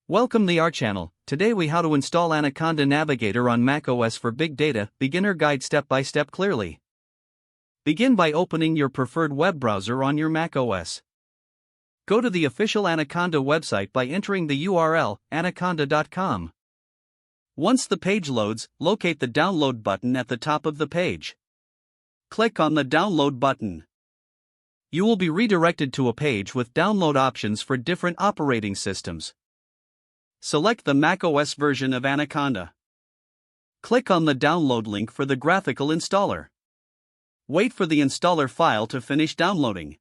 Welcome to our channel. Today we how to install Anaconda Navigator on macOS for big data, beginner guide step by step clearly. Begin by opening your preferred web browser on your macOS. Go to the official Anaconda website by entering the URL anaconda.com. Once the page loads, locate the download button at the top of the page. Click on the download button. You will be redirected to a page with download options for different operating systems. Select the macOS version of Anaconda. Click on the download link for the graphical installer. Wait for the installer file to finish downloading.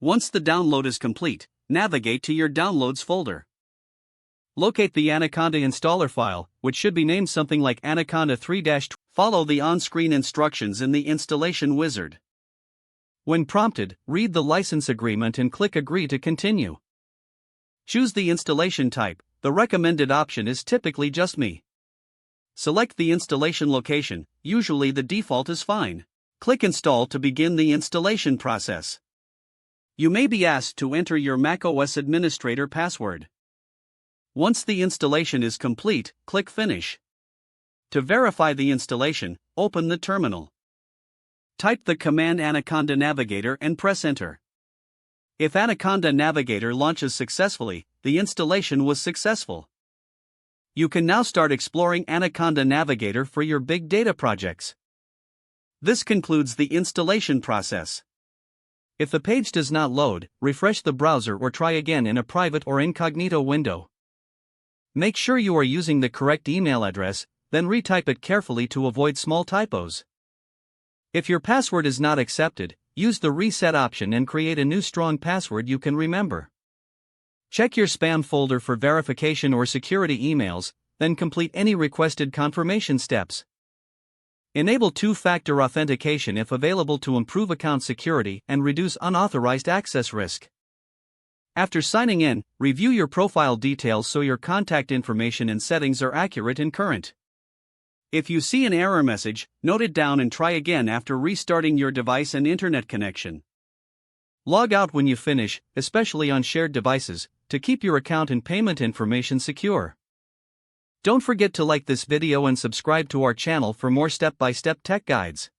Once the download is complete, navigate to your Downloads folder. Locate the Anaconda installer file, which should be named something like Anaconda 3-. Follow the on-screen instructions in the installation wizard. When prompted, read the license agreement and click Agree to continue. Choose the installation type. The recommended option is typically just me. Select the installation location, usually the default is fine. Click Install to begin the installation process. You may be asked to enter your macOS administrator password. Once the installation is complete, click Finish. To verify the installation, open the terminal. Type the command Anaconda Navigator and press Enter. If Anaconda Navigator launches successfully, the installation was successful. You can now start exploring Anaconda Navigator for your big data projects. This concludes the installation process. If the page does not load, refresh the browser or try again in a private or incognito window. Make sure you are using the correct email address, then retype it carefully to avoid small typos. If your password is not accepted, use the reset option and create a new strong password you can remember. Check your spam folder for verification or security emails, then complete any requested confirmation steps. Enable two-factor authentication if available to improve account security and reduce unauthorized access risk. After signing in, review your profile details so your contact information and settings are accurate and current. If you see an error message, note it down and try again after restarting your device and internet connection. Log out when you finish, especially on shared devices, to keep your account and payment information secure. Don't forget to like this video and subscribe to our channel for more step-by-step tech guides.